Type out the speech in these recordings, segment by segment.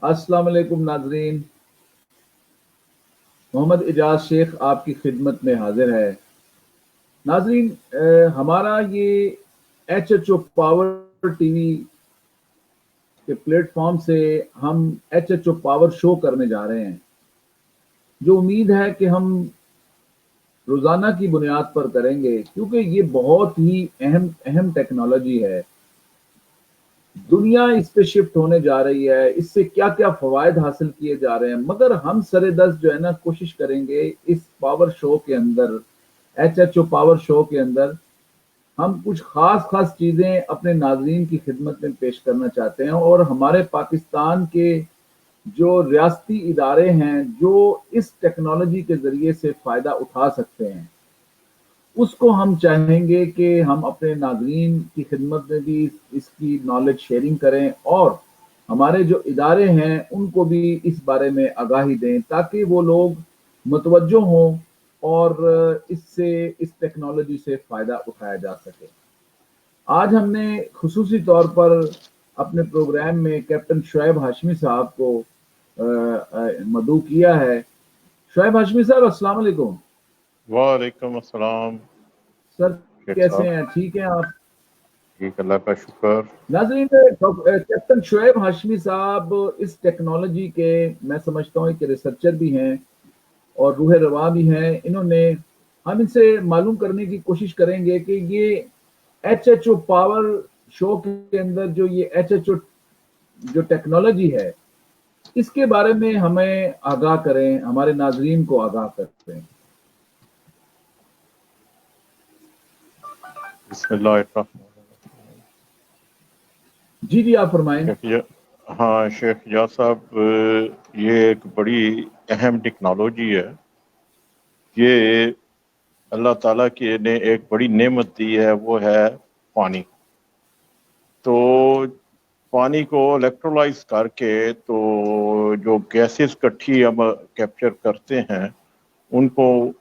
अस्सलाम वालेकुम नाजरीन। मोहम्मद इजाज शेख आपकी खिदमत में हाजिर है। नाजरीन, हमारा ये एच ओ पावर टीवी के प्लेटफॉर्म से हम एच ओ पावर शो करने जा रहे हैं, जो उम्मीद है कि हम रोजाना की बुनियाद पर करेंगे, क्योंकि ये बहुत ही अहम अहम टेक्नोलॉजी है। दुनिया इस पे शिफ्ट होने जा रही है, इससे क्या क्या फवायद हासिल किए जा रहे हैं, मगर हम सरेदस्त जो है ना कोशिश करेंगे इस पावर शो के अंदर, एच ओ पावर शो के अंदर हम कुछ खास खास चीजें अपने नाजरीन की खिदमत में पेश करना चाहते हैं। और हमारे पाकिस्तान के जो रियासती इदारे हैं जो इस टेक्नोलॉजी के जरिए से फायदा उठा सकते हैं, उसको हम चाहेंगे कि हम अपने नाजरीन की खिदमत में भी इसकी नॉलेज शेयरिंग करें, और हमारे जो इदारे हैं उनको भी इस बारे में आगाही दें, ताकि वो लोग मुतवज्जो हों और इससे इस टेक्नोलॉजी से फ़ायदा उठाया जा सके। आज हमने खुसूसी तौर पर अपने प्रोग्राम में कैप्टन शुएब हाशमी साहब को मदऊ किया है। शुएब हाशमी साहब, अस्सलाम वालेकुम। वालेकुम अस्सलाम सर, शेख कैसे साहब। हैं? ठीक हैं आप? ठीक, अल्लाह का शुक्र। नाज़रीन, कैप्टन शुएब हाशमी साहब इस टेक्नोलॉजी के, मैं समझता हूँ कि रिसर्चर भी हैं और रूह रवा भी हैं। इन्होंने, हम इनसे मालूम करने की कोशिश करेंगे कि ये एच ओ पावर शो के अंदर जो ये एच ओ जो टेक्नोलॉजी है, इसके बारे में हमें आगाह करें, हमारे नाजरीन को आगाह करें। बिस्मिल्लाहिर्रहमानिर्रहीम। जी जी, आप फरमाएं। हाँ शेख या साहब, ये एक बड़ी अहम टेक्नोलॉजी है। ये अल्लाह ताला की ने एक बड़ी नेमत दी है, वो है पानी। तो पानी को इलेक्ट्रोलाइज करके तो जो गैसेस इकट्ठी हम कैप्चर करते हैं उनको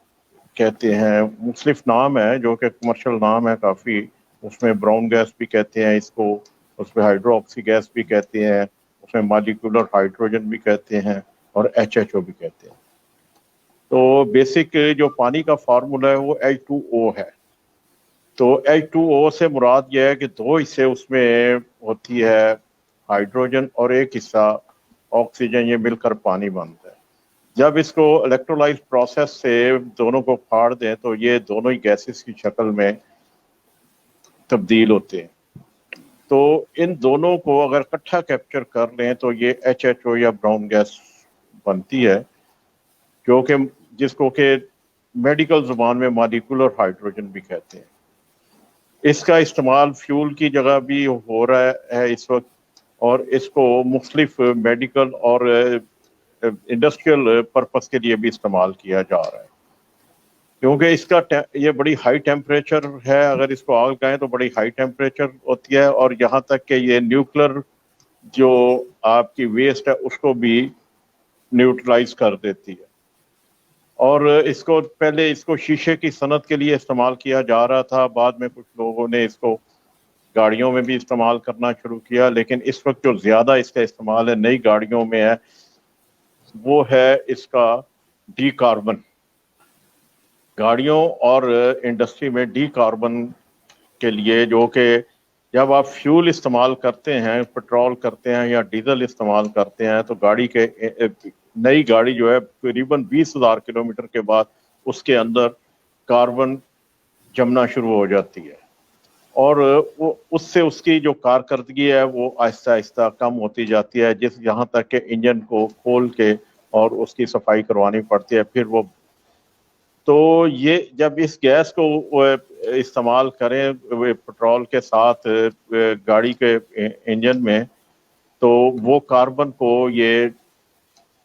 कहते हैं, मुख्तलिफ नाम है जो कि कमर्शियल नाम है काफ़ी। उसमें ब्राउन गैस भी कहते हैं इसको, उसमें हाइड्रोक्सी गैस भी कहते हैं, उसमें मॉलिक्यूलर हाइड्रोजन भी कहते हैं, और HHO भी कहते हैं। तो बेसिक जो पानी का फार्मूला है वो H2O है। तो H2O से मुराद यह है कि दो हिस्से उसमें होती है, हाइड्रोजन, और एक हिस्सा ऑक्सीजन, ये मिलकर पानी बनता है। जब इसको इलेक्ट्रोलाइज प्रोसेस से दोनों को फाड़ दें तो ये दोनों ही गैसेस की शक्ल में तब्दील होते हैं। तो इन दोनों को अगर इकट्ठा कैप्चर कर लें तो ये HHO या ब्राउन गैस बनती है, जो कि जिसको कि मेडिकल जुबान में मॉलिक्यूलर हाइड्रोजन भी कहते हैं। इसका इस्तेमाल फ्यूल की जगह भी हो रहा है इस वक्त, और इसको मुख्तलिफ मेडिकल और इंडस्ट्रियल पर्पस के लिए भी इस्तेमाल किया जा रहा है, क्योंकि इसका ये बड़ी हाई टेम्परेचर है। अगर इसको आग लगाएं तो बड़ी हाई टेम्परेचर होती है, और यहाँ तक कि ये न्यूक्लियर जो आपकी वेस्ट है उसको भी न्यूट्रलाइज कर देती है। और इसको पहले इसको शीशे की सनत के लिए इस्तेमाल किया जा रहा था, बाद में कुछ लोगों ने इसको गाड़ियों में भी इस्तेमाल करना शुरू किया, लेकिन इस वक्त जो ज़्यादा इसका इस्तेमाल है नई गाड़ियों में है, वो है इसका डी कार्बन। गाड़ियों और इंडस्ट्री में डी कार्बन के लिए, जो कि जब आप फ्यूल इस्तेमाल करते हैं, पेट्रोल करते हैं या डीजल इस्तेमाल करते हैं, तो गाड़ी के नई गाड़ी जो है करीबन 20,000 किलोमीटर के बाद उसके अंदर कार्बन जमना शुरू हो जाती है, और वो उससे उसकी जो कारकर्दगी है वो आहिस्ता आहिस्ता कम होती जाती है, जिस यहाँ तक के इंजन को खोल के और उसकी सफाई करवानी पड़ती है फिर वो। तो ये जब इस गैस को इस्तेमाल करें पेट्रोल के साथ गाड़ी के इंजन में, तो वो कार्बन को ये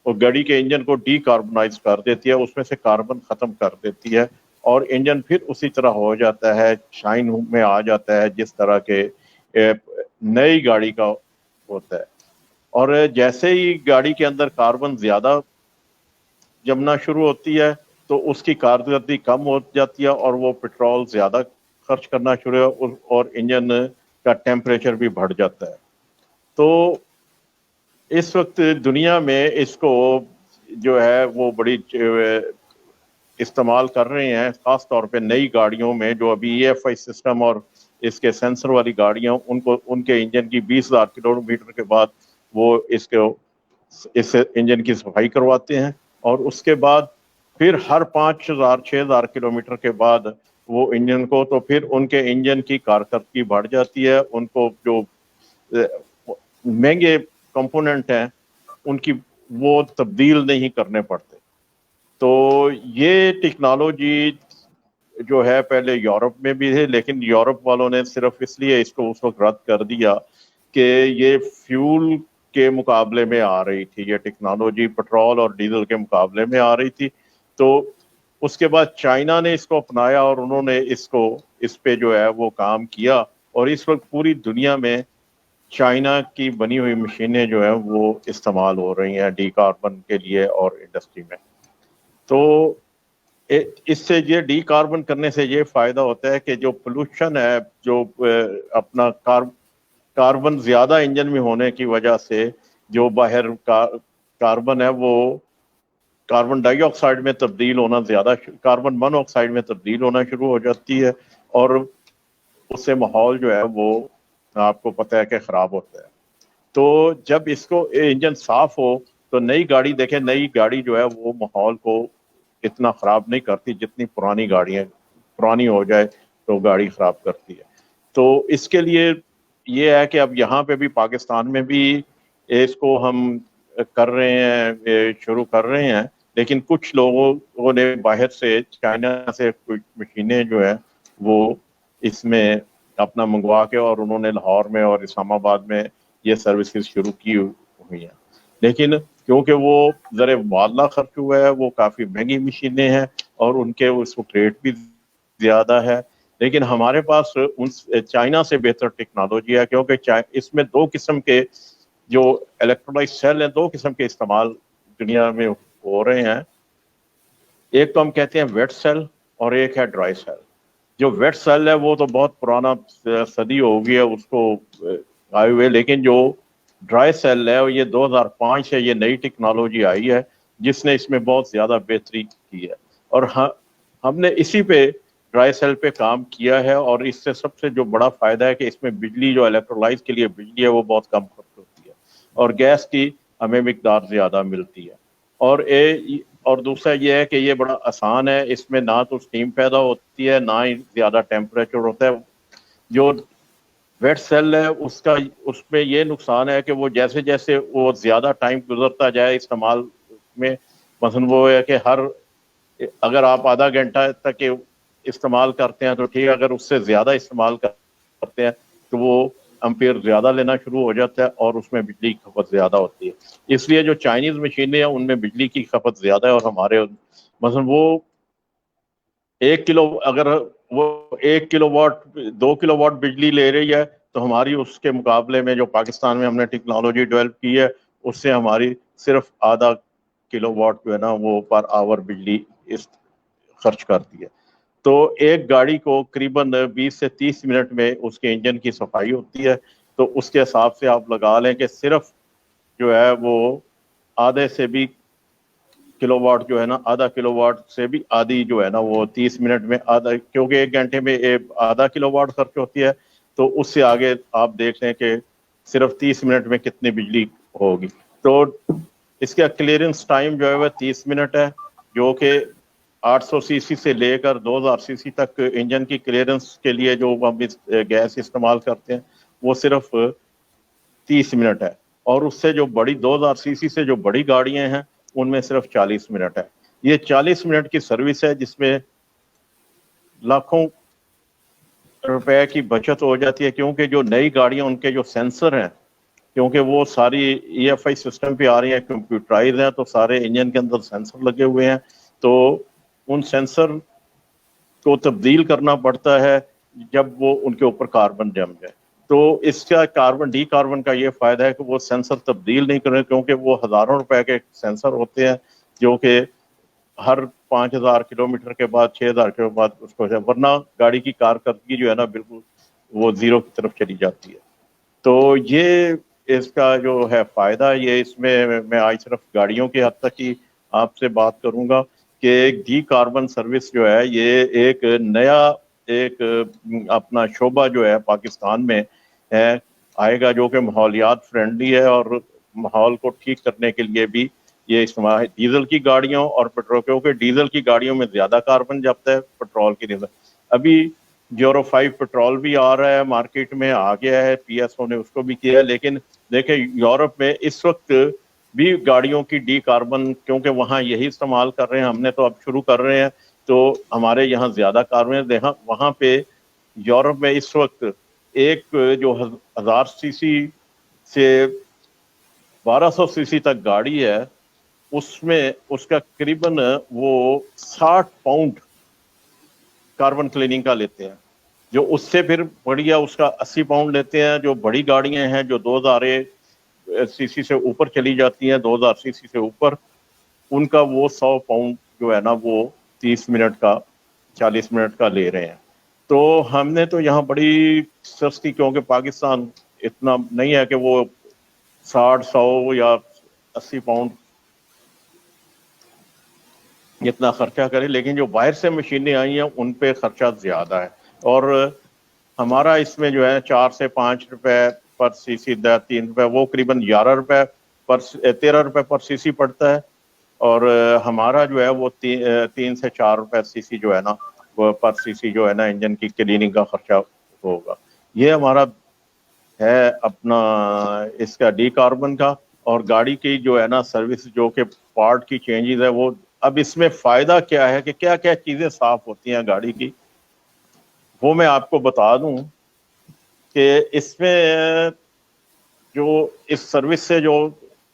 गाड़ी के इंजन को डीकार्बोनाइज कर देती है, उसमें से कार्बन खत्म कर देती है, और इंजन फिर उसी तरह हो जाता है, शाइन में आ जाता है जिस तरह के नई गाड़ी का होता है। और जैसे ही गाड़ी के अंदर कार्बन ज्यादा जमना शुरू होती है तो उसकी कारकर्दगी कम हो जाती है, और वो पेट्रोल ज्यादा खर्च करना शुरू और इंजन का टेम्परेचर भी बढ़ जाता है। तो इस वक्त दुनिया में इसको जो है वो बड़ी इस्तेमाल कर रहे हैं, खास तौर पे नई गाड़ियों में जो अभी EFI सिस्टम और इसके सेंसर वाली गाड़ियां, उनको उनके इंजन की 20,000 किलोमीटर के बाद वो इस इंजन की सफाई करवाते हैं, और उसके बाद फिर हर 5,000-6,000 किलोमीटर के बाद वो इंजन को, तो फिर उनके इंजन की कारकर्दगी बढ़ जाती है, उनको जो महंगे कंपोनेंट हैं उनकी वो तब्दील नहीं करने पड़ते। तो ये टेक्नोलॉजी जो है पहले यूरोप में भी है, लेकिन यूरोप वालों ने सिर्फ इसलिए इसको उस वक्त रद्द कर दिया कि ये फ्यूल के मुकाबले में आ रही थी, ये टेक्नोलॉजी पेट्रोल और डीजल के मुकाबले में आ रही थी। तो उसके बाद चाइना ने इसको अपनाया और उन्होंने इसको इस पे जो है वो काम किया, और इस वक्त पूरी दुनिया में चाइना की बनी हुई मशीनें जो है वो इस्तेमाल हो रही हैं डीकार्बन के लिए और इंडस्ट्री में। तो इससे ये डीकार्बन करने से ये फायदा होता है कि जो पोल्यूशन है, जो अपना कार्बन ज्यादा इंजन में होने की वजह से जो बाहर कार्बन है वो कार्बन डाइऑक्साइड में तब्दील होना, ज्यादा कार्बन मोनोऑक्साइड में तब्दील होना शुरू हो जाती है, और उससे माहौल जो है वो आपको पता है कि खराब होता है। तो जब इसको इंजन साफ हो तो नई गाड़ी देखें, नई गाड़ी जो है वो माहौल को इतना खराब नहीं करती जितनी पुरानी गाड़ियां, पुरानी हो जाए तो गाड़ी खराब करती है। तो इसके लिए ये है कि अब यहाँ पे भी पाकिस्तान में भी इसको हम कर रहे हैं, शुरू कर रहे हैं, लेकिन कुछ लोगों ने बाहर से चाइना से कुछ मशीनें जो है वो इसमें अपना मंगवा के और उन्होंने लाहौर में और इस्लामाबाद में ये सर्विसेज शुरू की हुई हैं, लेकिन क्योंकि वो ज़रा मुआवजा खर्च हुआ है, वो काफ़ी महंगी मशीनें हैं और उनके उस रेट भी ज़्यादा है। लेकिन हमारे पास उन चाइना से बेहतर टेक्नोलॉजी है, क्योंकि इसमें दो किस्म के जो इलेक्ट्रोलाइट सेल हैं, दो किस्म के इस्तेमाल दुनिया में हो रहे हैं। एक तो हम कहते हैं वेट सेल और एक है ड्राई सेल। जो वेट सेल है वो तो बहुत पुराना, सदी हो गई है उसको आए हुए, लेकिन जो ड्राई सेल है ये 2005 से ये नई टेक्नोलॉजी आई है जिसने इसमें बहुत ज़्यादा बेहतरी की है, और हमने इसी पे ड्राई सेल पे काम किया है, और इससे सबसे जो बड़ा फ़ायदा है कि इसमें बिजली, जो इलेक्ट्रोलाइज के लिए बिजली है वो बहुत कम खर्च होती है, और गैस की हमें मिकदार ज़्यादा मिलती है। और दूसरा ये है कि ये बड़ा आसान है, इसमें ना तो स्टीम पैदा होती है ना ही ज़्यादा टेम्परेचर होता है। जो वेट सेल है उसमें ये नुकसान है कि वो जैसे जैसे वो ज़्यादा टाइम गुजरता जाए इस्तेमाल में, मसलन वो है कि अगर आप आधा घंटा तक इस्तेमाल करते हैं तो ठीक है, अगर उससे ज़्यादा इस्तेमाल करते हैं तो वो एम्पेयर ज़्यादा लेना शुरू हो जाता है और उसमें बिजली की खपत ज़्यादा होती है। इसलिए जो चाइनीज़ मशीनें हैं उनमें बिजली की खपत ज़्यादा है, और हमारे मसलन वो 1 किलोवाट 2 किलोवाट बिजली ले रही है, तो हमारी उसके मुकाबले में जो पाकिस्तान में हमने टेक्नोलॉजी डेवलप की है उससे हमारी सिर्फ आधा किलोवाट जो है ना वो पर आवर बिजली इस खर्च करती है। तो एक गाड़ी को करीबन 20 से 30 मिनट में उसके इंजन की सफाई होती है, तो उसके हिसाब से आप लगा लें कि सिर्फ जो है वो आधे से भी किलोवाट जो है ना, आधा किलोवाट से भी आधी जो है ना वो 30 मिनट में आधा, क्योंकि 1 घंटे में आधा किलोवाट खर्च होती है, तो उससे आगे आप देख लें कि सिर्फ 30 मिनट में कितनी बिजली होगी। तो इसका क्लियरेंस टाइम जो है वह 30 मिनट है, जो कि 800 सीसी से लेकर 2000 सीसी तक इंजन की क्लियरेंस के लिए जो हम गैस इस्तेमाल करते हैं वो सिर्फ 30 मिनट है, और उससे जो बड़ी 2000 सीसी से जो बड़ी गाड़ियां हैं उनमें सिर्फ 40 मिनट है। ये 40 मिनट की सर्विस है जिसमें लाखों रुपए की बचत हो जाती है, क्योंकि जो नई गाड़ियां उनके जो सेंसर हैं, क्योंकि वो सारी EFI सिस्टम पे आ रही हैं, कंप्यूटराइज हैं, तो सारे इंजन के अंदर सेंसर लगे हुए हैं, तो उन सेंसर को तब्दील करना पड़ता है जब वो उनके ऊपर कार्बन जम जाए। तो इसका डीकार्बन का ये फायदा है कि वो सेंसर तब्दील नहीं करें, क्योंकि वो हजारों रुपए के सेंसर होते हैं जो कि हर 5,000 किलोमीटर के बाद 6,000 के बाद उसको, वरना गाड़ी की कारकर्दगी जो है ना बिल्कुल वो जीरो की तरफ चली जाती है। तो ये इसका जो है फ़ायदा ये इसमें मैं आज सिर्फ गाड़ियों की हद तक ही आपसे बात करूंगा कि एक डी कार्बन सर्विस जो है ये एक नया एक अपना शोबा जो है पाकिस्तान में है आएगा, जो कि माहौलियात फ्रेंडली है और माहौल को ठीक करने के लिए भी ये इस्तेमाल। डीजल की गाड़ियों और पेट्रोल, क्योंकि डीजल की गाड़ियों में ज़्यादा कार्बन जपता है, पेट्रोल की नहीं। अभी यूरो 5 पेट्रोल भी आ रहा है, मार्केट में आ गया है, पीएसओ ने उसको भी किया है। लेकिन देखें यूरोप में इस वक्त भी गाड़ियों की डी कार्बन, क्योंकि वहाँ यही इस्तेमाल कर रहे हैं, हमने तो अब शुरू कर रहे हैं, तो हमारे यहाँ ज्यादा कार्बन देखा। वहाँ पे यूरोप में इस वक्त एक जो 1000 सीसी से 1200 सीसी तक गाड़ी है, उसमें उसका करीबन वो 60 पाउंड कार्बन क्लीनिंग का लेते हैं, जो उससे फिर बढ़िया उसका 80 पाउंड लेते हैं। जो बड़ी गाड़ियां हैं जो 2000 सीसी से ऊपर चली जाती हैं, 2000 सीसी से ऊपर, उनका वो 100 पाउंड जो है ना वो 30 मिनट का 40 मिनट का ले रहे हैं। तो हमने तो यहाँ बड़ी सस्ती, क्योंकि पाकिस्तान इतना नहीं है कि वो 60 100 या 80 पाउंड इतना खर्चा करे, लेकिन जो बाहर से मशीनें आई हैं उन पे खर्चा ज्यादा है। और हमारा इसमें जो है 4 से 5 रुपए पर सीसी, 3 रुपए, वो करीबन 11 रुपए पर 13 रुपए पर सीसी पड़ता है। और हमारा जो है वो 3 से 4 रुपए सीसी जो है ना वो पर सीसी जो है ना इंजन की क्लीनिंग का खर्चा होगा। ये हमारा है अपना इसका डी कार्बन का। और गाड़ी की जो है ना सर्विस, जो कि पार्ट की चेंजेस है वो, अब इसमें फायदा क्या है कि क्या क्या चीजें साफ होती हैं गाड़ी की, वो मैं आपको बता दूं कि इसमें जो इस सर्विस से जो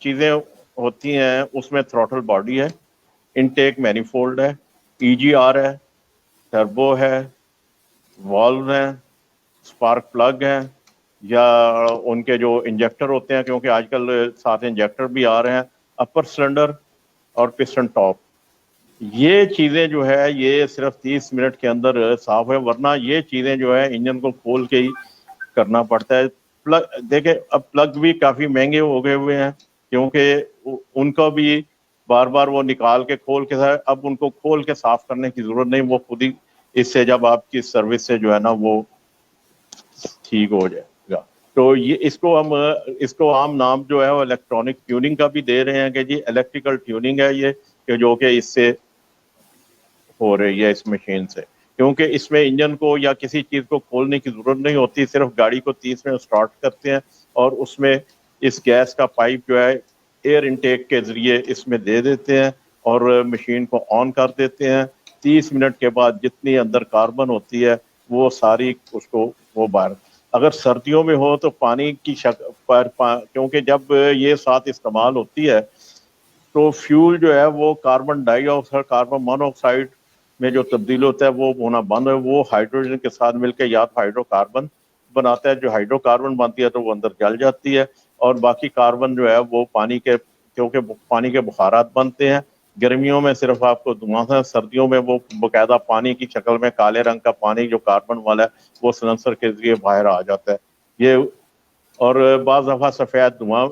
चीजें होती हैं उसमें थ्रॉटल बॉडी है, इनटेक मैनिफोल्ड है, ईजीआर है, टर्बो है, वाल्व है, स्पार्क प्लग है, या उनके जो इंजेक्टर होते हैं, क्योंकि आजकल साथ इंजेक्टर भी आ रहे हैं, अपर सिलेंडर और पिस्टन टॉप। ये चीजें जो है ये सिर्फ 30 मिनट के अंदर साफ है, वरना ये चीजें जो है इंजन को खोल के ही करना पड़ता है। प्लग देखें, अब प्लग भी काफी महंगे हो गए हुए हैं, क्योंकि उनको भी बार बार वो निकाल के खोल के, अब उनको खोल के साफ करने की जरूरत नहीं, वो खुद ही इससे जब आपकी सर्विस से जो है ना वो ठीक हो जाएगा। तो ये इसको आम नाम जो है वो इलेक्ट्रॉनिक ट्यूनिंग का भी दे रहे हैं कि जी इलेक्ट्रिकल ट्यूनिंग है ये, कि जो कि इससे हो रही है इस मशीन से, क्योंकि इसमें इंजन को या किसी चीज को खोलने की जरूरत नहीं होती, सिर्फ गाड़ी को 30 मिनट स्टार्ट करते हैं और उसमें इस गैस का पाइप जो है एयर इनटेक के जरिए इसमें दे देते हैं और मशीन को ऑन कर देते हैं। 30 मिनट के बाद जितनी अंदर कार्बन होती है वो सारी उसको वो बाहर। अगर सर्दियों में हो तो पानी की क्योंकि जब ये साथ इस्तेमाल होती है तो फ्यूल जो है वो कार्बन डाइऑक्साइड कार्बन मोनोऑक्साइड में जो तब्दील होता है वो होना बंद है, वो हाइड्रोजन के साथ मिलकर या तो हाइड्रोकार्बन बनाता है, जो हाइड्रोकार्बन बनती है तो वो अंदर जल जाती है, और बाकी कार्बन जो है वो पानी के, क्योंकि पानी के बुखारात बनते हैं। गर्मियों में सिर्फ आपको धुआं है, सर्दियों में वो बाकायदा पानी की शक्ल में काले रंग का पानी जो कार्बन वाला है वो सिलेंसर के जरिए बाहर आ जाता है ये। और बाज़ दफ़ा सफ़ेद धुआं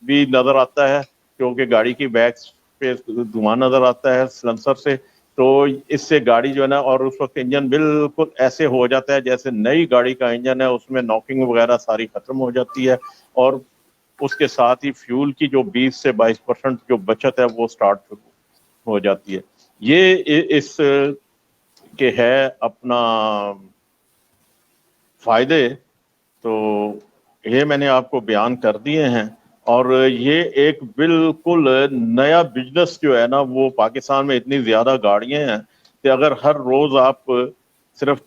भी नजर आता है, क्योंकि गाड़ी की बैक पे धुआं नजर आता है सिलेंसर से। तो इससे गाड़ी जो है ना, और उस वक्त इंजन बिल्कुल ऐसे हो जाता है जैसे नई गाड़ी का इंजन है, उसमें नॉकिंग वगैरह सारी खत्म हो जाती है, और उसके साथ ही फ्यूल की जो 20 से 22% जो बचत है वो स्टार्ट हो जाती है। ये इस के है अपना फायदे, तो ये मैंने आपको बयान कर दिए हैं। और ये एक बिल्कुल नया बिजनेस जो है ना वो पाकिस्तान में इतनी ज्यादा गाड़ियां हैं कि अगर हर रोज आप सिर्फ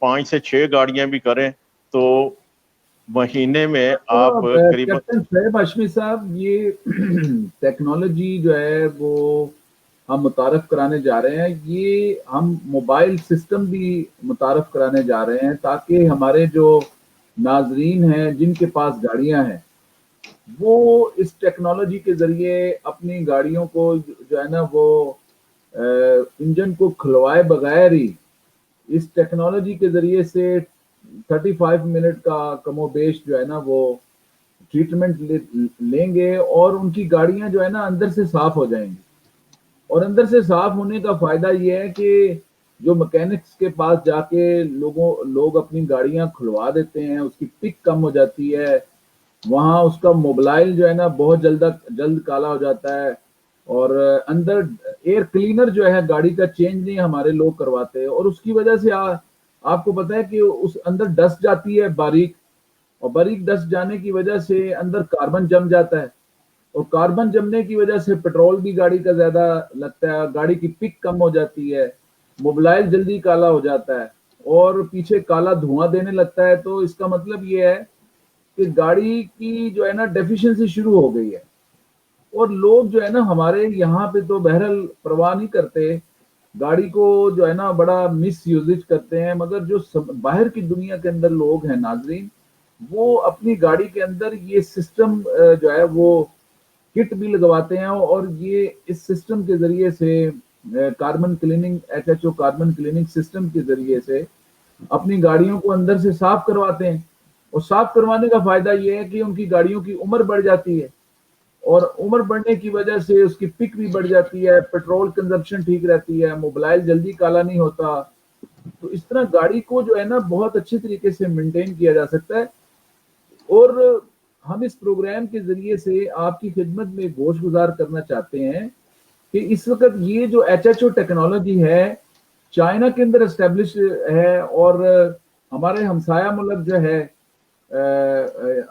5 से 6 गाड़ियां भी करें तो महीने में आप तो करीबन। कैप्टन शोएब हाशमी साहब, ये टेक्नोलॉजी जो है वो हम मुतारफ कराने जा रहे हैं, ये हम मोबाइल सिस्टम भी मुतारफ कराने जा रहे हैं, ताकि हमारे जो नाजरीन हैं जिनके पास गाड़ियां हैं वो इस टेक्नोलॉजी के जरिए अपनी गाड़ियों को जो है ना वो इंजन को खुलवाए बगैर ही इस टेक्नोलॉजी के जरिए से 35 मिनट का कमोबेश जो है ना वो ट्रीटमेंट लेंगे और उनकी गाड़ियां जो है ना अंदर से साफ हो जाएंगी। और अंदर से साफ होने का फायदा ये है कि जो मैकेनिक्स के पास जाके लोग अपनी गाड़ियां खुलवा देते हैं, उसकी पिक कम हो जाती है, वहां उसका मोबाइल जो है ना बहुत जल्द काला हो जाता है। और अंदर एयर क्लीनर जो है गाड़ी का चेंज नहीं हमारे लोग करवाते, और उसकी वजह से आपको पता है कि उस अंदर डस्ट जाती है बारीक, और बारीक डस्ट जाने की वजह से अंदर कार्बन जम जाता है, और कार्बन जमने की वजह से पेट्रोल भी गाड़ी का ज्यादा लगता है, गाड़ी की पिक कम हो जाती है, मोबाइल जल्दी काला हो जाता है और पीछे काला धुआं देने लगता है। तो इसका मतलब ये है कि गाड़ी की जो है ना डेफिशिएंसी शुरू हो गई है। और लोग जो है ना हमारे यहाँ पे तो बहरहाल परवाह नहीं करते, गाड़ी को जो है ना बड़ा मिस यूजेज करते हैं, मगर जो बाहर की दुनिया के अंदर लोग हैं नाजरीन, वो अपनी गाड़ी के अंदर ये सिस्टम जो है वो किट भी लगवाते हैं, और ये इस सिस्टम के जरिए से carbon cleaning, HHO carbon cleaning system के जरिए से अपनी गाड़ियों को अंदर से साफ करवाते हैं। और साफ करवाने का फायदा ये है कि उनकी गाड़ियों की उम्र बढ़ जाती है, और उम्र बढ़ने की वजह से उसकी पिक भी बढ़ जाती है, पेट्रोल कंजप्शन ठीक रहती है, मोबाइल जल्दी काला नहीं होता। तो इस तरह गाड़ी को जो है ना बहुत अच्छे तरीके से मेंटेन किया जा सकता है। और हम इस प्रोग्राम के जरिए से आपकी खिदमत में गोश गुजार करना चाहते हैं कि इस वक्त ये जो एचएचओ टेक्नोलॉजी है चाइना के अंदर एस्टेब्लिश है, और हमारे हमसाया मुल्क जो है,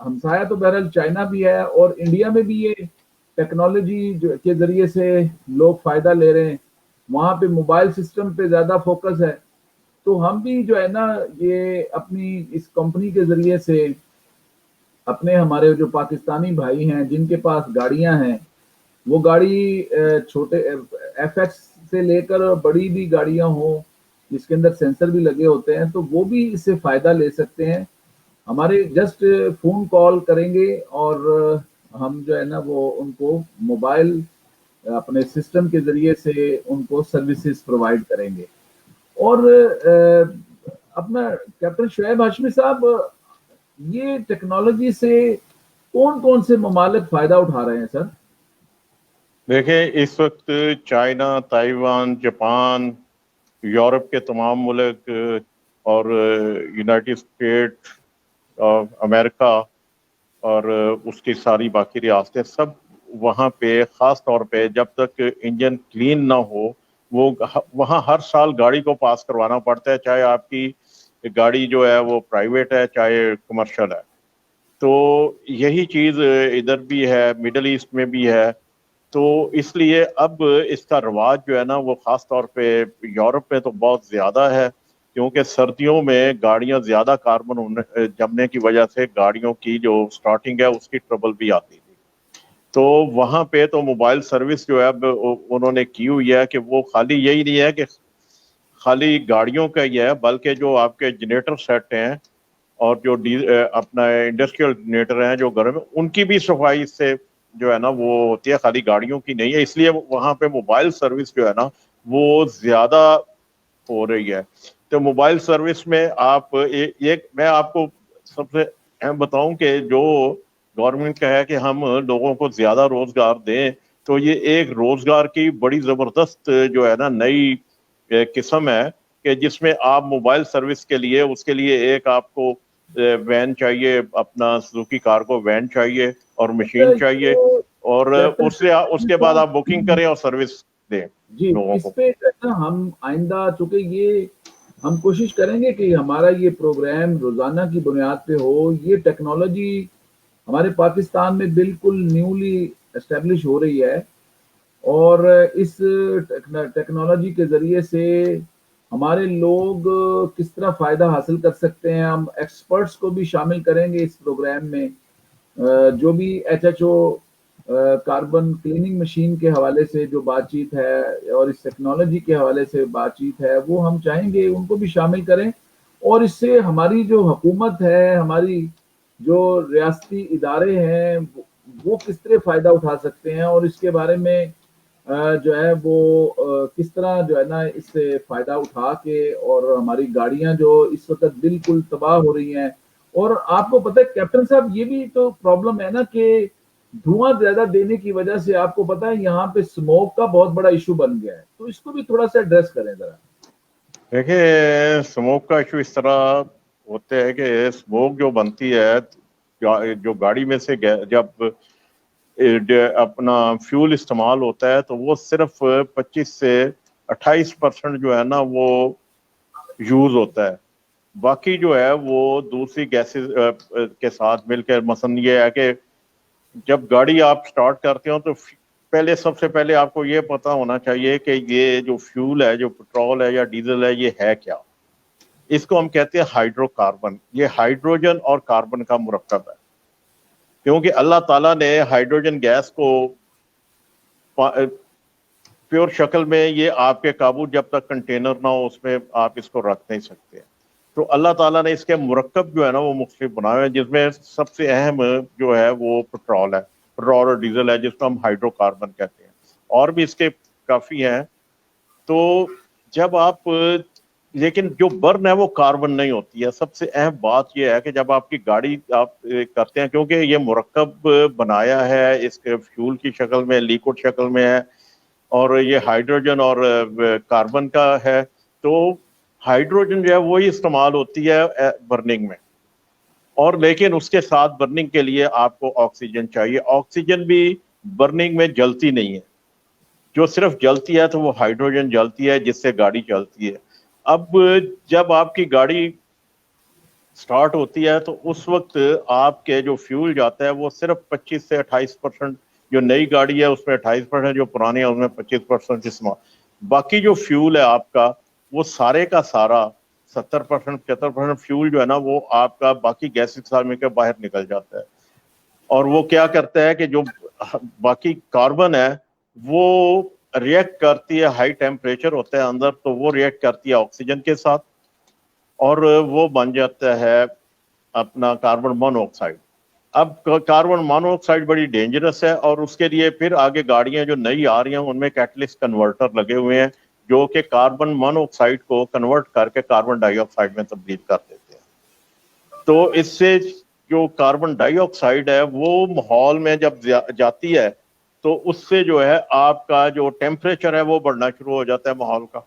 हमसाया तो बहरहाल चाइना भी है, और इंडिया में भी ये टेक्नोलॉजी के जरिए से लोग फायदा ले रहे हैं। वहां पे मोबाइल सिस्टम पे ज्यादा फोकस है। तो हम भी जो है ना ये अपनी इस कंपनी के जरिए से अपने हमारे जो पाकिस्तानी भाई हैं जिनके पास गाड़ियां हैं, वो गाड़ी छोटे एफएक्स से लेकर बड़ी भी गाड़ियां हो जिसके अंदर सेंसर भी लगे होते हैं, तो वो भी इससे फायदा ले सकते हैं। हमारे जस्ट फोन कॉल करेंगे और हम जो है ना वो उनको मोबाइल अपने सिस्टम के जरिए से उनको सर्विसेज प्रोवाइड करेंगे। और अपना कैप्टन शुएब हाशमी साहब, ये टेक्नोलॉजी से कौन कौन से ममालिक फायदा उठा रहे हैं सर? देखें, इस वक्त चाइना, ताइवान, जापान, यूरोप के तमाम मुल्क और यूनाइटेड स्टेट, अमेरिका और उसकी सारी बाकी रियासतें, सब वहाँ पे ख़ास तौर पे जब तक इंजन क्लीन ना हो वो वहाँ हर साल गाड़ी को पास करवाना पड़ता है, चाहे आपकी गाड़ी जो है वो प्राइवेट है चाहे कमर्शियल है। तो यही चीज़ इधर भी है, मिडल ईस्ट में भी है। तो इसलिए अब इसका रवाज जो है ना वो ख़ास तौर पे यूरोप में तो बहुत ज़्यादा है, क्योंकि सर्दियों में गाड़ियां ज़्यादा कार्बन जमने की वजह से गाड़ियों की जो स्टार्टिंग है उसकी ट्रबल भी आती थी। तो वहाँ पे तो मोबाइल सर्विस जो है अब उन्होंने की हुई है कि वो खाली यही नहीं है कि खाली गाड़ियों का ही है, बल्कि जो आपके जनरेटर सेट हैं और जो अपना इंडस्ट्रियल जनरेटर हैं जो घर में, उनकी भी सफाई इससे जो है ना वो होती है, खाली गाड़ियों की नहीं है। इसलिए वहाँ पे मोबाइल सर्विस जो है ना वो ज्यादा हो रही है। तो मोबाइल सर्विस में आप मैं आपको सबसे अहम बताऊं कि जो गवर्नमेंट का है कि हम लोगों को ज्यादा रोजगार दें, तो ये एक रोजगार की बड़ी जबरदस्त जो है ना नई किस्म है कि जिसमें आप मोबाइल सर्विस के लिए, उसके लिए एक आपको वैन चाहिए, अपना सुजुकी कार्गो वैन चाहिए और मशीन चाहिए, जो और कैप्टन उसके बाद आप बुकिंग करें और सर्विस दें जी, लोगों इस को। पे ना हम आइंदा, चूंकि ये हम कोशिश करेंगे कि हमारा ये प्रोग्राम रोजाना की बुनियाद पे हो। ये टेक्नोलॉजी हमारे पाकिस्तान में बिल्कुल न्यूली एस्टेब्लिश हो रही है, और इस टेक्नोलॉजी के जरिए से हमारे लोग किस तरह फायदा हासिल कर सकते हैं, हम एक्सपर्ट्स को भी शामिल करेंगे इस प्रोग्राम में। जो भी एचएचओ कार्बन क्लीनिंग मशीन के हवाले से जो बातचीत है और इस टेक्नोलॉजी के हवाले से बातचीत है, वो हम चाहेंगे उनको भी शामिल करें। और इससे हमारी जो हुकूमत है, हमारी जो रियासती इदारे हैं, वो किस तरह फायदा उठा सकते हैं, और इसके बारे में जो है वो किस तरह जो है ना इससे फायदा उठा के, और हमारी गाड़ियां जो इस वक्त बिल्कुल तबाह हो रही हैं اور آپ کو پتہ ہے کیپٹن صاحب یہ بھی تو پرابلم ہے نا کہ دھواں زیادہ دینے کی وجہ سے آپ کو پتہ ہے یہاں پہ اسموک کا بہت بڑا ایشو بن گیا ہے, تو اس کو بھی تھوڑا سا ایڈریس کریں ذرا. دیکھیں اسموک کا ایشو اس طرح ہوتا ہے کہ اسموک جو بنتی ہے جو گاڑی میں سے جب اپنا فیول استعمال ہوتا ہے تو وہ صرف 25 سے 28% جو ہے نا وہ یوز ہوتا ہے. باقی جو ہے وہ دوسری گیسز کے ساتھ مل کر, مثلا یہ ہے کہ جب گاڑی آپ سٹارٹ کرتے ہو تو سب سے پہلے آپ کو یہ پتا ہونا چاہیے کہ یہ جو فیول ہے, جو پیٹرول ہے یا ڈیزل ہے, یہ ہے کیا. اس کو ہم کہتے ہیں ہائیڈرو کاربن. یہ ہائیڈروجن اور کاربن کا مرکب ہے, کیونکہ اللہ تعالیٰ نے ہائیڈروجن گیس کو پیور شکل میں, یہ آپ کے قابو جب تک کنٹینر نہ ہو اس میں آپ اس کو رکھ نہیں سکتے. تو اللہ تعالیٰ نے اس کے مرکب جو ہے نا وہ مختلف بنائے ہیں, جس میں سب سے اہم جو ہے وہ پیٹرول ہے, پیٹرول اور ڈیزل ہے, جس کو ہم ہائیڈرو کاربن کہتے ہیں. اور بھی اس کے کافی ہیں. تو جب آپ, لیکن جو برن ہے وہ کاربن نہیں ہوتی ہے. سب سے اہم بات یہ ہے کہ جب آپ کی گاڑی آپ کرتے ہیں, کیونکہ یہ مرکب بنایا ہے اس کے فیول کی شکل میں, لیکوڈ شکل میں ہے, اور یہ ہائیڈروجن اور کاربن کا ہے, تو ہائیڈروجن جو ہے وہی استعمال ہوتی ہے برننگ میں. اور لیکن اس کے ساتھ برننگ کے لیے آپ کو آکسیجن چاہیے. آکسیجن بھی برننگ میں جلتی نہیں ہے, جو صرف جلتی ہے تو وہ ہائیڈروجن جلتی ہے جس سے گاڑی چلتی ہے. اب جب آپ کی گاڑی سٹارٹ ہوتی ہے تو اس وقت آپ کے جو فیول جاتا ہے وہ صرف 25 سے 28%. جو نئی گاڑی ہے اس میں 28%, جو پرانی ہے اس میں 25% استعمال. باقی جو فیول ہے آپ کا وہ سارے کا سارا 70% 75% فیول جو ہے نا وہ آپ کا باقی گیس میں کے باہر نکل جاتا ہے. اور وہ کیا کرتا ہے کہ جو باقی کاربن ہے وہ ریئیکٹ کرتی ہے, ہائی ٹیمپریچر ہوتا ہے اندر, تو وہ ریئیکٹ کرتی ہے آکسیجن کے ساتھ, اور وہ بن جاتا ہے اپنا کاربن مون آکسائڈ. اب کاربن مون آکسائڈ بڑی ڈینجرس ہے, اور اس کے لیے پھر آگے گاڑیاں جو نئی آ رہی ہیں ان میں کیٹلسٹ کنورٹر لگے ہوئے ہیں جو کہ کاربن مون آکسائڈ کو کنورٹ کر کے کاربن ڈائی آکسائڈ میں تبدیل کر دیتے ہیں. تو اس سے جو کاربن ڈائی آکسائڈ ہے وہ ماحول میں جب جاتی ہے تو اس سے جو ہے آپ کا جو ٹیمپریچر ہے وہ بڑھنا شروع ہو جاتا ہے ماحول کا.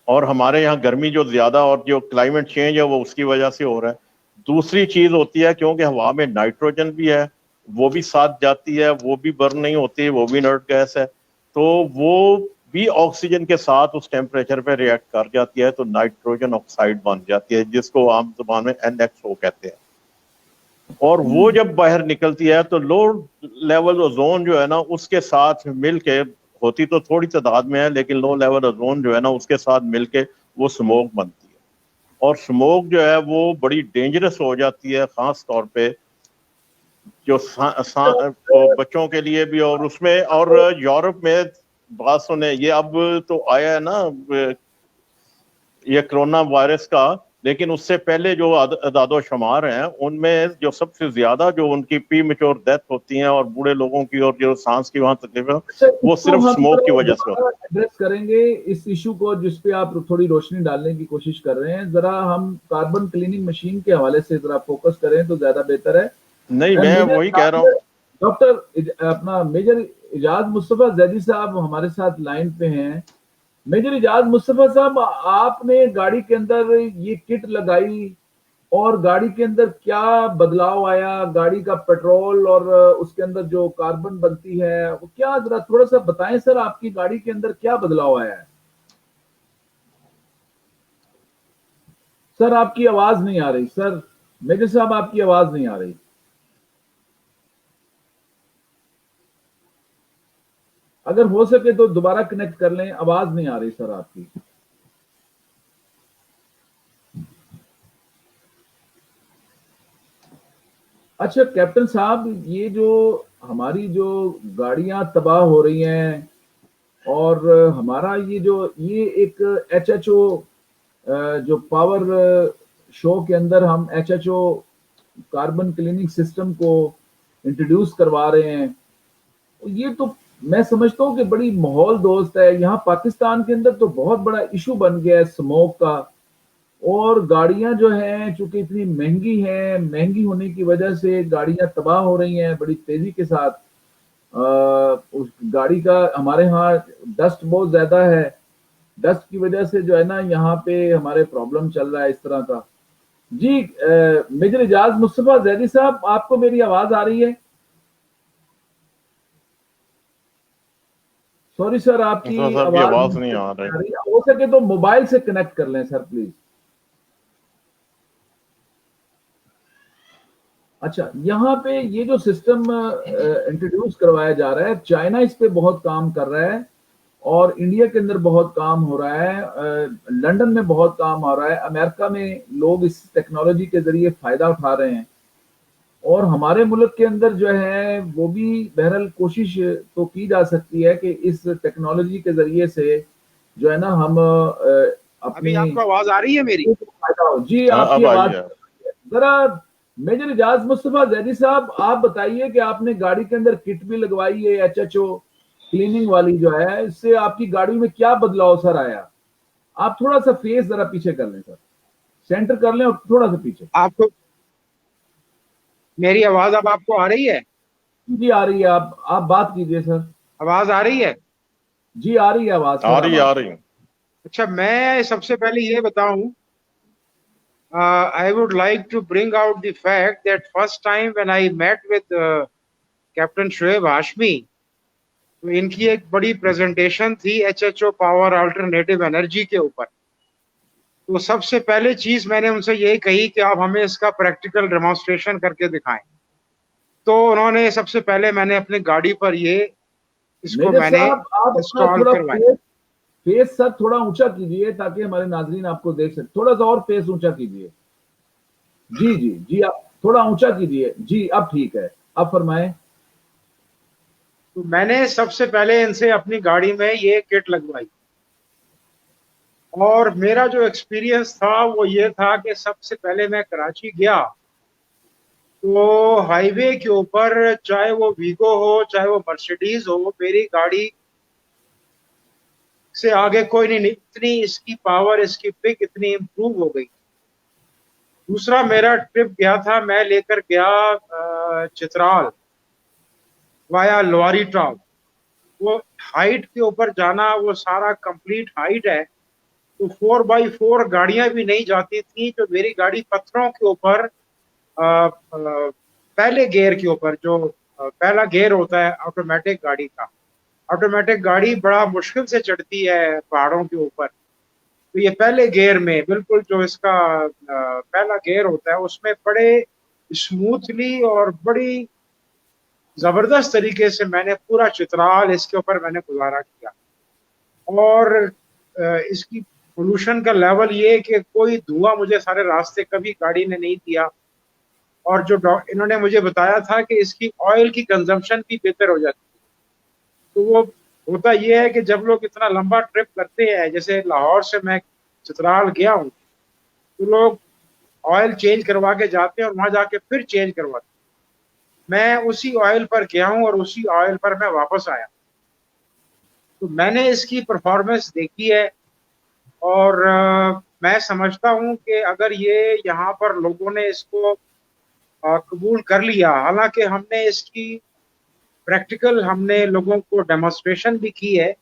اور ہمارے یہاں گرمی جو زیادہ اور جو کلائمیٹ چینج ہے وہ اس کی وجہ سے ہو رہا ہے. دوسری چیز ہوتی ہے کیونکہ ہوا میں نائٹروجن بھی ہے, وہ بھی ساتھ جاتی ہے, وہ بھی برن نہیں ہوتی, وہ بھی انرٹ گیس ہے, تو وہ بھی آکسیجن کے ساتھ اس ٹیمپریچر پہ ریئیکٹ کر جاتی ہے تو نائٹروجن آکسائڈ بن جاتی ہے, جس کو عام زبان میں NXO کہتے ہیں. اور وہ جب باہر نکلتی ہے تو لو لیول اوزون جو ہے نا اس کے ساتھ مل کے, ہوتی تو تھوڑی تعداد میں ہے لیکن لو لیول اوزون جو ہے نا اس کے ساتھ مل کے وہ سموک بنتی ہے. اور سموک جو ہے وہ بڑی ڈینجرس ہو جاتی ہے, خاص طور پہ جو بچوں کے لیے بھی. اور اس میں, اور یورپ میں بات سنیں, یہ اب تو آیا ہے نا یہ کرونا وائرس کا, لیکن اس سے پہلے جو اعداد و شمار ہیں ان میں جو سب سے زیادہ جو ان کی پری میچور ڈیتھ ہوتی ہیں اور بوڑھے لوگوں کی اور جو سانس کی وہاں تکلیف ہے وہ صرف سموک کی وجہ سے ہوتی ہے. ایڈریس کریں گے اس ایشو کو جس پہ آپ تھوڑی روشنی ڈالنے کی کوشش کر رہے ہیں. ذرا ہم کاربن کلیننگ مشین کے حوالے سے ذرا فوکس کریں تو زیادہ بہتر ہے. نہیں, میں وہی کہہ رہا ہوں. ڈاکٹر اپنا میجر اجاز مصطفیٰ زیدی صاحب ہمارے ساتھ لائن پہ ہیں. میجر اجاز مصطفیٰ صاحب, آپ نے گاڑی کے اندر یہ کٹ لگائی اور گاڑی کے اندر کیا بدلاؤ آیا, گاڑی کا پیٹرول اور اس کے اندر جو کاربن بنتی ہے وہ کیا, ذرا تھوڑا سا بتائیں سر, آپ کی گاڑی کے اندر کیا بدلاؤ آیا ہے؟ سر آپ کی آواز نہیں آ رہی. سر میجر صاحب آپ کی آواز نہیں آ رہی. اگر ہو سکے تو دوبارہ کنیکٹ کر لیں, آواز نہیں آ رہی سر آپ کی. اچھا کیپٹن صاحب, یہ جو ہماری جو گاڑیاں تباہ ہو رہی ہیں اور ہمارا یہ ایک HHO جو پاور شو کے اندر ہم HHO کاربن کلیننگ سسٹم کو انٹروڈیوس کروا رہے ہیں, یہ تو میں سمجھتا ہوں کہ بڑی ماحول دوست ہے. یہاں پاکستان کے اندر تو بہت بڑا ایشو بن گیا ہے سموک کا, اور گاڑیاں جو ہیں چونکہ اتنی مہنگی ہیں، مہنگی ہونے کی وجہ سے گاڑیاں تباہ ہو رہی ہیں بڑی تیزی کے ساتھ. اس گاڑی کا ہمارے ہاں ڈسٹ بہت زیادہ ہے، ڈسٹ کی وجہ سے جو ہے نا یہاں پہ ہمارے پرابلم چل رہا ہے اس طرح کا. جی میجر اعجاز مصطفیٰ زیدی صاحب، آپ کو میری آواز آ رہی ہے؟ سوری سر، آپ کی سر کی آواز آواز نہیں مجھے آ نہیں رہی. آ رہی. ہو سکے تو موبائل سے کنیکٹ کر لیں سر پلیز. اچھا، یہاں پہ یہ جو سسٹم انٹروڈیوس کروایا جا رہا ہے، چائنا اس پہ بہت کام کر رہا ہے اور انڈیا کے اندر بہت کام ہو رہا ہے، لندن میں بہت کام ہو رہا ہے، امریکہ میں لوگ اس ٹیکنالوجی کے ذریعے فائدہ اٹھا رہے ہیں، اور ہمارے ملک کے اندر جو ہے وہ بھی بہرحال کوشش تو کی جا سکتی ہے کہ اس ٹیکنالوجی کے ذریعے سے جو ہے نا ہم ابھی اپنی آپ کو آواز آ رہی ہے میری؟ فائدہ ہو. جی آپ کی اب آواز آئی ہے. ذرا. میجر اعجاز مصطفیٰ زیدی صاحب، آپ بتائیے کہ آپ نے گاڑی کے اندر کٹ بھی لگوائی ہے HHO کلیننگ والی جو ہے، اس سے آپ کی گاڑی میں کیا بدلاؤ سر آیا؟ آپ تھوڑا سا فیس ذرا پیچھے کر لیں سر، سینٹر کر لیں اور تھوڑا سا پیچھے. آپ کو میری آواز اب آپ کو آ رہی ہے؟ جی آ رہی ہے. آپ بات کیجئے سر. آواز آ رہی ہے؟ جی آ رہی ہے آواز سر. آ رہی آپ آ رہی. اچھا، میں سب سے پہلے یہ بتاؤں، I would like to bring out the fact that first time when I met with Captain Shoaib Hashmi, تو ان کی ایک بڑی پریزنٹیشن تھی HHO پاور آلٹرنیٹو انرجی کے اوپر. تو سب سے پہلے چیز میں نے ان سے یہی کہی کہ آپ ہمیں اس کا پریکٹیکل ڈیمانسٹریشن کر کے دکھائیں. تو انہوں نے سب سے پہلے میں نے اپنی گاڑی پر اس کو میجر میں نے صاحب آپ اپنا انسٹال تھوڑا کروائی. فیس سر تھوڑا اونچا کیجئے تاکہ ہمارے ناظرین آپ کو دیکھ سکیں. تھوڑا سا اور فیس اونچا کیجئے. جی جی جی، آپ تھوڑا اونچا کیجئے. جی اب ٹھیک ہے، اب فرمائیں. تو میں نے سب سے پہلے ان سے اپنی گاڑی میں یہ کٹ لگوائی، اور میرا جو ایکسپیرینس تھا وہ یہ تھا کہ سب سے پہلے میں کراچی گیا تو ہائی وے کے اوپر، چاہے وہ ویگو ہو چاہے وہ مرسیڈیز ہو، میری گاڑی سے آگے کوئی نہیں. اتنی اس کی پاور، اس کی پک اتنی امپروو ہو گئی. دوسرا میرا ٹرپ گیا تھا، میں لے کر گیا چترال وایا لواری ٹاپ. وہ ہائٹ کے اوپر جانا، وہ سارا کمپلیٹ ہائٹ ہے، تو 4x4 گاڑیاں بھی نہیں جاتی تھیں. جو میری گاڑی پتھروں کے اوپر پہلے گیئر کے اوپر، جو پہلا گیئر ہوتا ہے آٹومیٹک گاڑی کا، آٹومیٹک گاڑی بڑا مشکل سے چڑھتی ہے پہاڑوں کے اوپر. تو یہ پہلے گیئر میں بالکل جو اس کا پہلا گیئر ہوتا ہے اس میں بڑے اسموتھلی اور بڑی زبردست طریقے سے میں نے پورا چترال اس کے اوپر میں نے گزارا کیا. اور اس کی پولوشن کا لیول یہ کہ کوئی دھواں مجھے سارے راستے کبھی گاڑی نے نہیں دیا. اور جو انہوں نے مجھے بتایا تھا کہ اس کی آئل کی کنزمپشن بھی بہتر ہو جاتی ہے. تو وہ ہوتا یہ ہے کہ جب لوگ اتنا لمبا ٹرپ کرتے ہیں، جیسے لاہور سے میں چترال گیا ہوں، تو لوگ آئل چینج کروا کے جاتے ہیں اور وہاں جا کے پھر چینج کرواتے ہیں. میں اسی آئل پر گیا ہوں اور اسی آئل پر میں واپس آیا. تو میں نے اس کی پرفارمنس دیکھی ہے، اور میں سمجھتا ہوں کہ اگر یہ یہاں پر لوگوں نے اس کو قبول کر لیا، حالانکہ ہم نے اس کی پریکٹیکل ہم نے لوگوں کو ڈیمونسٹریشن بھی کی ہے،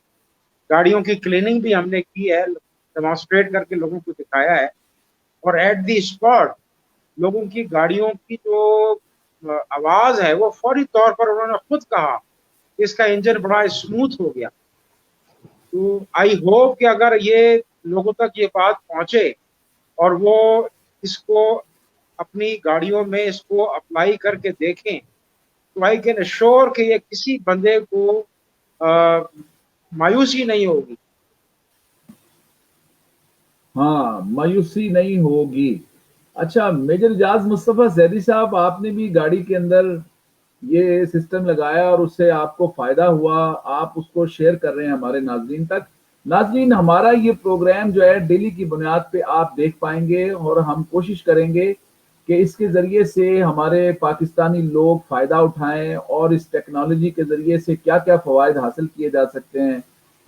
گاڑیوں کی کلیننگ بھی ہم نے کی ہے، ڈیمونسٹریٹ کر کے لوگوں کو دکھایا ہے، اور ایٹ دی اسپاٹ لوگوں کی گاڑیوں کی جو آواز ہے وہ فوری طور پر انہوں نے خود کہا کہ اس کا انجن بڑا اسموتھ ہو گیا. تو آئی ہوپ کہ اگر یہ لوگوں تک یہ بات پہنچے اور وہ اس کو اپنی گاڑیوں میں اس کو اپلائی کر کے دیکھیں، تو آئی کین ایشور کہ یہ کسی بندے کو مایوسی نہیں ہوگی. ہاں، مایوسی نہیں ہوگی. اچھا میجر اعجاز مصطفیٰ زیدی صاحب، آپ نے بھی گاڑی کے اندر یہ سسٹم لگایا اور اس سے آپ کو فائدہ ہوا، آپ اس کو شیئر کر رہے ہیں ہمارے ناظرین تک. ناظرین، ہمارا یہ پروگرام جو ہے ڈیلی کی بنیاد پہ آپ دیکھ پائیں گے، اور ہم کوشش کریں گے کہ اس کے ذریعے سے ہمارے پاکستانی لوگ فائدہ اٹھائیں اور اس ٹیکنالوجی کے ذریعے سے کیا کیا فوائد حاصل کیے جا سکتے ہیں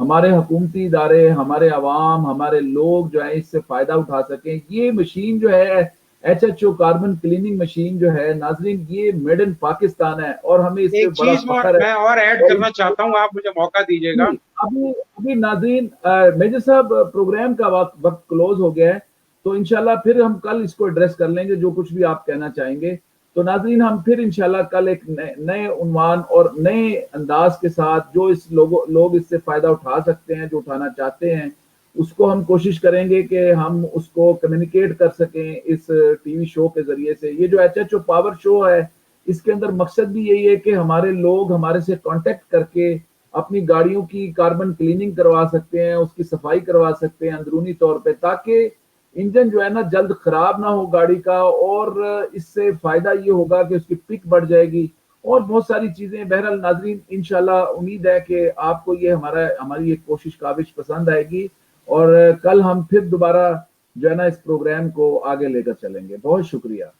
हमारे हुकूमती इदारे, हमारे अवाम, हमारे लोग जो है इससे फ़ायदा उठा सकें। ये मशीन जो है HHO कार्बन क्लीनिंग मशीन जो है नाजरीन, ये मेड इन पाकिस्तान है और हमें इस पे एक बड़ा चीज फख्र है। मैं और ऐड और करना चाहता हूँ, आप मुझे मौका दीजिएगा। जी, अभी अभी नाजरीन मेजर साहब प्रोग्राम का वक्त क्लोज हो गया है, तो इंशाल्लाह फिर हम कल इसको एड्रेस कर लेंगे जो कुछ भी आप कहना चाहेंगे। तो नाजरीन हम फिर इंशाल्लाह कल एक नए उन्वान और नए अंदाज के साथ जो इस लोग इससे फायदा उठा सकते हैं, जो उठाना चाहते हैं, उसको हम कोशिश करेंगे कि हम उसको कम्युनिकेट कर सकें इस टीवी शो के जरिए से। ये जो HHO पावर शो है, इसके अंदर मकसद भी यही है कि हमारे लोग हमारे से कांटेक्ट करके अपनी गाड़ियों की कार्बन क्लीनिंग करवा सकते हैं, उसकी सफाई करवा सकते हैं अंदरूनी तौर पे, ताकि इंजन जो है ना जल्द खराब ना हो गाड़ी का, और इससे फायदा ये होगा कि उसकी पिक बढ़ जाएगी और बहुत सारी चीजें। बहरहाल नाजरीन, इंशाल्लाह उम्मीद है कि आपको ये हमारी एक कोशिश काबिश पसंद आएगी और कल हम फिर दोबारा जो है ना इस प्रोग्राम को आगे लेकर चलेंगे। बहुत शुक्रिया।